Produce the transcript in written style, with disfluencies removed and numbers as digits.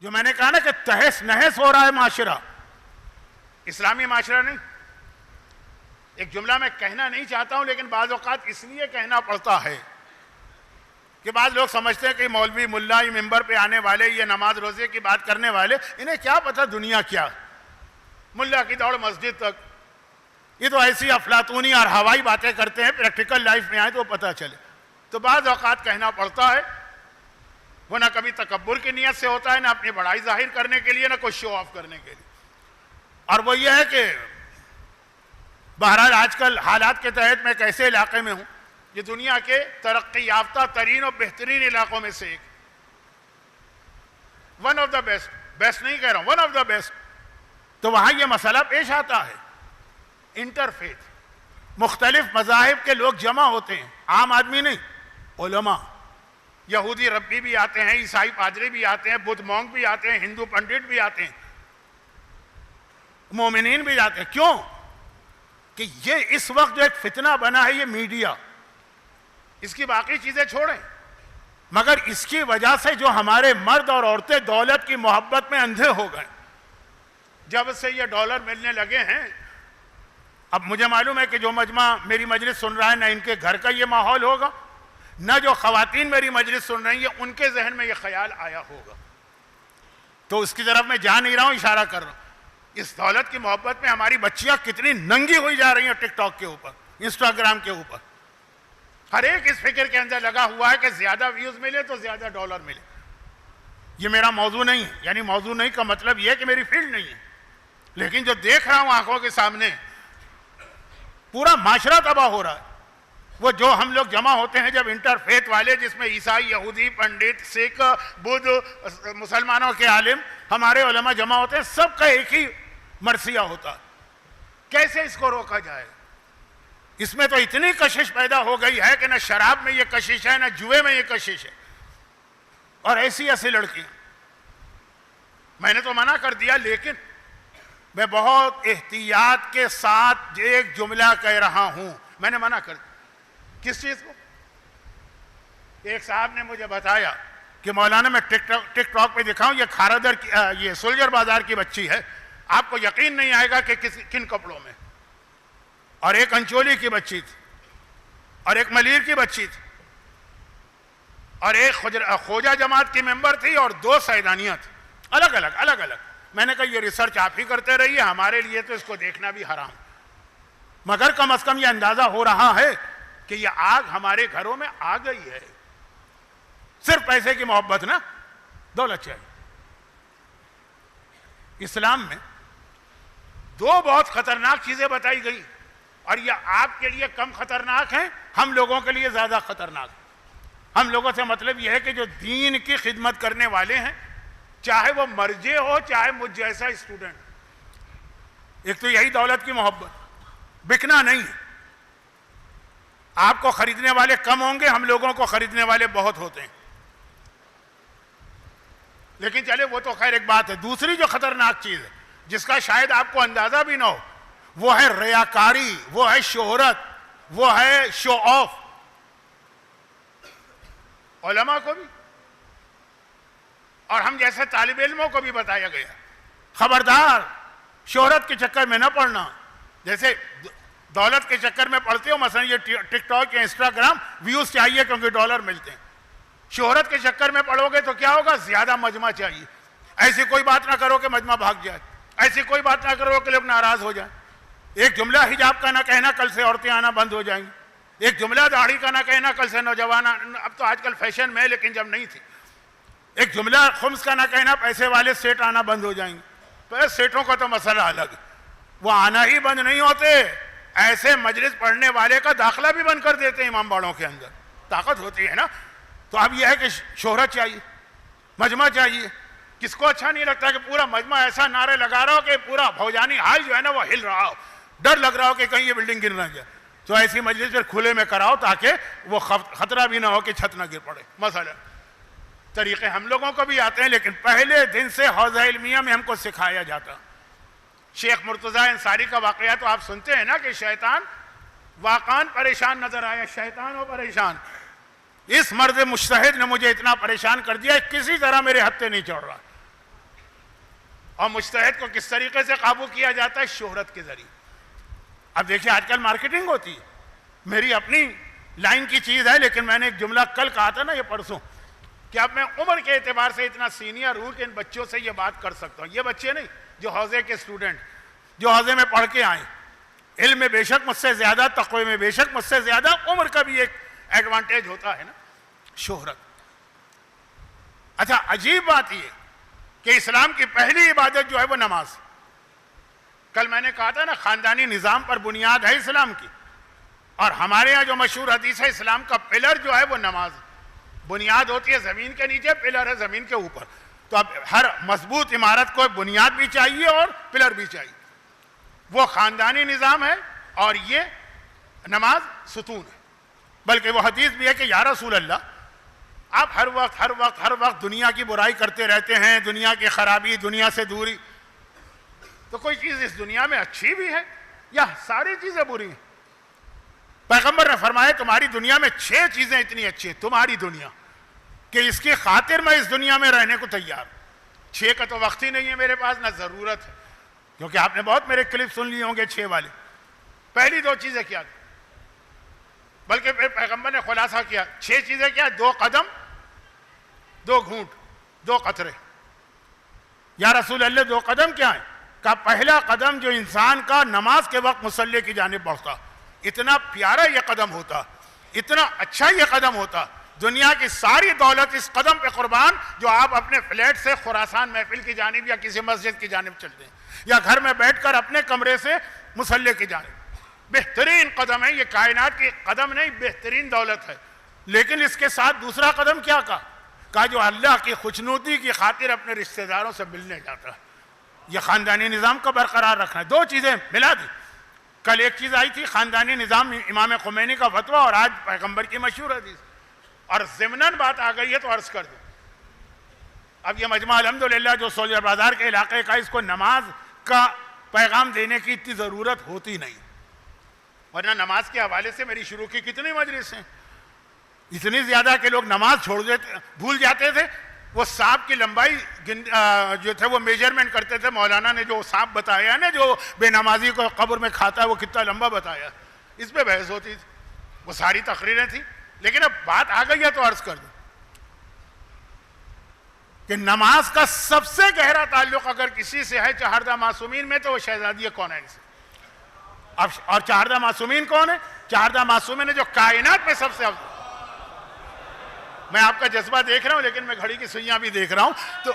جو میں نے کہا نا کہ تہس نہس ہو رہا ہے معاشرہ، اسلامی معاشرہ نہیں. ایک جملہ میں کہنا نہیں چاہتا ہوں لیکن بعض اوقات اس لیے کہنا پڑتا ہے کہ بعض لوگ سمجھتے ہیں کہ مولوی ملا یہ ممبر پہ آنے والے، یہ نماز روزے کی بات کرنے والے، انہیں کیا پتہ دنیا کیا، ملا کی دوڑ مسجد تک، یہ تو ایسی افلاطونی اور ہوائی باتیں کرتے ہیں، پریکٹیکل لائف میں آئے تو پتہ چلے. تو بعض اوقات کہنا پڑتا ہے، وہ نہ کبھی تکبر کی نیت سے ہوتا ہے، نہ اپنی بڑائی ظاہر کرنے کے لیے، نہ کوئی شو آف کرنے کے لیے. اور وہ یہ ہے کہ بہرحال آج کل حالات کے تحت میں کیسے علاقے میں ہوں، یہ دنیا کے ترقی یافتہ ترین اور بہترین علاقوں میں سے ایک، one of the best, best نہیں کہہ رہا ہوں، ون آف دا بیسٹ. تو وہاں یہ مسئلہ پیش آتا ہے، انٹرفیتھ، مختلف مذاہب کے لوگ جمع ہوتے ہیں، عام آدمی نہیں، علماء، یہودی ربی بھی آتے ہیں، عیسائی پادری بھی آتے ہیں، بدھ مونک بھی آتے ہیں، ہندو پنڈت بھی آتے ہیں، مومنین بھی جاتے ہیں. کیوں کہ یہ اس وقت جو ایک فتنہ بنا ہے، یہ میڈیا، اس کی باقی چیزیں چھوڑیں، مگر اس کی وجہ سے جو ہمارے مرد اور عورتیں دولت کی محبت میں اندھے ہو گئے. جب سے یہ ڈالر ملنے لگے ہیں، اب مجھے معلوم ہے کہ جو مجمع میری مجلس سن رہا ہے، نہ ان کے گھر کا یہ ماحول ہوگا، نہ جو خواتین میری مجلس سن رہی ہیں ان کے ذہن میں یہ خیال آیا ہوگا. تو اس کی طرف میں جا نہیں رہا ہوں، اشارہ کر رہا ہوں. اس دولت کی محبت میں ہماری بچیاں کتنی ننگی ہوئی جا رہی ہیں، ٹک ٹاک کے اوپر، انسٹاگرام کے اوپر. ہر ایک اس فکر کے اندر لگا ہوا ہے کہ زیادہ ویوز ملے تو زیادہ ڈالر ملے. یہ میرا موضوع نہیں ہے، یعنی موضوع نہیں کا مطلب یہ ہے کہ میری فیلڈ نہیں ہے، لیکن جو دیکھ رہا ہوں آنکھوں کے سامنے، پورا معاشرہ تباہ ہو رہا ہے. وہ جو ہم لوگ جمع ہوتے ہیں جب انٹرفیتھ والے، جس میں عیسائی، یہودی، پنڈت، سکھ، بدھ، مسلمانوں کے عالم، ہمارے علماء جمع ہوتے ہیں، سب کا ایک ہی مرثیہ ہوتا ہے. کیسے اس کو روکا جائے؟ اس میں تو اتنی کشش پیدا ہو گئی ہے کہ نہ شراب میں یہ کشش ہے، نہ جوئے میں یہ کشش ہے. اور ایسی لڑکیاں، میں نے تو منع کر دیا، لیکن میں بہت احتیاط کے ساتھ ایک جملہ کہہ رہا ہوں. میں نے منع کر دیا. کس چیز کو؟ ایک صاحب نے مجھے بتایا کہ مولانا میں ٹک ٹاک پہ دکھاؤں، یہ کھارادر کی، یہ سولجر بازار کی بچی ہے، آپ کو یقین نہیں آئے گا کہ کن کپڑوں میں، اور ایک انچولی کی بچی تھی، اور ایک ملیر کی بچی تھی، اور ایک خوجہ جماعت کی ممبر تھی، اور 2 سیدانیاں تھیں، الگ الگ. میں نے کہا یہ ریسرچ آپ ہی کرتے رہیے، ہمارے لیے تو اس کو دیکھنا بھی حرام، مگر کم از کم یہ اندازہ ہو رہا ہے کہ یہ آگ ہمارے گھروں میں آ گئی ہے. صرف پیسے کی محبت نہ، دولت چاہیے. اسلام میں 2 بہت خطرناک چیزیں بتائی گئی، اور یہ آپ کے لیے کم خطرناک ہیں، ہم لوگوں کے لیے زیادہ خطرناک. ہم لوگوں سے مطلب یہ ہے کہ جو دین کی خدمت کرنے والے ہیں، چاہے وہ مرجع ہو، چاہے مجھ جیسا اسٹوڈنٹ. ایک تو یہی دولت کی محبت، بکنا نہیں. آپ کو خریدنے والے کم ہوں گے، ہم لوگوں کو خریدنے والے بہت ہوتے ہیں. لیکن چلے وہ تو خیر ایک بات ہے. دوسری جو خطرناک چیز ہے، جس کا شاید آپ کو اندازہ بھی نہ ہو، وہ ہے ریاکاری، وہ ہے شہرت، وہ ہے شو آف. علماء کو بھی اور ہم جیسے طالب علموں کو بھی بتایا گیا، خبردار شہرت کے چکر میں نہ پڑنا. جیسے دولت کے چکر میں پڑتے ہو، مثلا یہ ٹک ٹاک یا انسٹاگرام، ویوز چاہیے کیونکہ ڈالر ملتے ہیں. شہرت کے چکر میں پڑو گے تو کیا ہوگا؟ زیادہ مجمع چاہیے. ایسی کوئی بات نہ کرو کہ مجمع بھاگ جائے، ایسی کوئی بات نہ کرو کہ لوگ ناراض ہو جائیں. ایک جملہ حجاب کا نہ کہنا، کل سے عورتیں آنا بند ہو جائیں گی. ایک جملہ داڑھی کا نہ کہنا، کل سے نوجوان، اب تو آج کل فیشن میں ہے لیکن جب نہیں تھی. ایک جملہ خمس کا نہ کہنا، پیسے والے سیٹ آنا بند ہو جائیں گے. تو سیٹوں کا تو مسئلہ الگ ہے، وہ آنا ہی بند نہیں ہوتے. ایسے مجلس پڑھنے والے کا داخلہ بھی بند کر دیتے ہیں امام باڑوں کے اندر. طاقت ہوتی ہے نا. تو اب یہ ہے کہ شہرت چاہیے، مجمع چاہیے. کس کو اچھا نہیں لگتا کہ پورا مجمع ایسا نعرے لگا رہا ہو کہ پورا بھوجانی حال جو ہے نا وہ ہل رہا ہو، ڈر لگ رہا ہو کہ کہیں یہ بلڈنگ گر نہ جائے. تو ایسی مجلس پھر کھلے میں کراؤ تاکہ وہ خطرہ بھی نہ ہو کہ چھت نہ گر پڑے. مثلا طریقے ہم لوگوں کو بھی آتے ہیں، لیکن پہلے دن سے حوزہ علمیہ میں ہم کو سکھایا جاتا. شیخ مرتضیٰ انصاری کا واقعہ تو آپ سنتے ہیں نا کہ شیطان واقعاً پریشان نظر آیا. شیطان ہو پریشان، اس مرد مجتہد نے مجھے اتنا پریشان کر دیا، کسی طرح میرے ہتھے نہیں چڑھ رہا. اور مجتہد کو کس طریقے سے قابو کیا جاتا ہے؟ شہرت کے ذریعے. اب دیکھیں آج کل مارکیٹنگ ہوتی ہے. میری اپنی لائن کی چیز ہے، لیکن میں نے ایک جملہ کل کہا تھا نا، یہ پرسوں، کہ اب میں عمر کے اعتبار سے اتنا سینئر ہوں کہ ان بچوں سے یہ بات کر سکتا ہوں. یہ بچے نہیں جو حوزے کے اسٹوڈنٹ، جو حوزے میں پڑھ کے آئیں، علم میں بے شک مجھ سے زیادہ، تقوی میں بے شک مجھ سے زیادہ، عمر کا بھی ایک ایڈوانٹیج ہوتا ہے نا، شہرت. اچھا عجیب بات یہ کہ اسلام کی پہلی عبادت جو ہے وہ نماز. کل میں نے کہا تھا نا، خاندانی نظام پر بنیاد ہے اسلام کی، اور ہمارے ہاں جو مشہور حدیث ہے، اسلام کا پلر جو ہے وہ نماز. بنیاد ہوتی ہے زمین کے نیچے، پلر ہے زمین کے اوپر. تو اب ہر مضبوط عمارت کو بنیاد بھی چاہیے اور پلر بھی چاہیے. وہ خاندانی نظام ہے اور یہ نماز ستون ہے. بلکہ وہ حدیث بھی ہے کہ یا رسول اللہ، آپ ہر وقت دنیا کی برائی کرتے رہتے ہیں، دنیا کی خرابی، دنیا سے دوری، تو کوئی چیز اس دنیا میں اچھی بھی ہے یا ساری چیزیں بری ہیں؟ پیغمبر نے فرمایا تمہاری دنیا میں 6 چیزیں اتنی اچھی ہیں، تمہاری دنیا، کہ اس کی خاطر میں اس دنیا میں رہنے کو تیار. 6 کا تو وقت ہی نہیں ہے میرے پاس، نہ ضرورت ہے، کیونکہ آپ نے بہت میرے کلپ سن لیے ہوں گے 6 والے. پہلی 2 چیزیں کیا تھی؟ بلکہ پھر پیغمبر نے خلاصہ کیا، 6 چیزیں کیا؟ 2 قدم، 2 گھونٹ، 2 قطرے. یا رسول اللہ 2 قدم کیا ہے؟ کہ پہلا قدم جو انسان کا نماز کے وقت مصلی کی جانب بڑھتا، اتنا پیارا یہ قدم ہوتا، اتنا اچھا یہ قدم ہوتا، دنیا کی ساری دولت اس قدم پہ قربان جو آپ اپنے فلیٹ سے خراسان محفل کی جانب یا کسی مسجد کی جانب چلتے ہیں، یا گھر میں بیٹھ کر اپنے کمرے سے مصلی کی جانب. بہترین قدم ہے یہ، کائنات کی قدم نہیں، بہترین دولت ہے. لیکن اس کے ساتھ دوسرا قدم کیا کہا جو اللہ کی خوشنودی کی خاطر اپنے رشتہ داروں سے ملنے جاتا ہے. یہ خاندانی نظام کو برقرار رکھنا ہے. 2 چیزیں ملا دی. کل ایک چیز آئی تھی، خاندانی نظام، امام خمینی کا فتویٰ، اور آج پیغمبر کی مشہور حدیث. اور ضمناً بات آ گئی ہے تو عرض کر دوں، اب یہ مجمع الحمدللہ جو سولجر بازار کے علاقے کا، اس کو نماز کا پیغام دینے کی اتنی ضرورت ہوتی نہیں، ورنہ نماز کے حوالے سے میری شروع کی کتنی مجلس ہیں، اتنی زیادہ کہ لوگ نماز چھوڑ دیتے، بھول جاتے تھے. وہ سانپ کی لمبائی جو تھے وہ میجرمنٹ کرتے تھے. مولانا نے جو سانپ بتایا نا، جو بے نمازی کو قبر میں کھاتا ہے، وہ کتنا لمبا بتایا، اس پہ بحث ہوتی تھی. وہ ساری تقریریں تھیں. لیکن اب بات آ گئی ہے تو عرض کر دوں کہ نماز کا سب سے گہرا تعلق اگر کسی سے ہے چہاردہ معصومین میں، تو وہ شہزادی کونین سے. اور چہاردہ معصومین کون ہے؟ چہاردہ معصومین ہے جو کائنات میں سب سے افضل. میں آپ کا جذبہ دیکھ رہا ہوں، لیکن میں گھڑی کی سوئیاں بھی دیکھ رہا ہوں. تو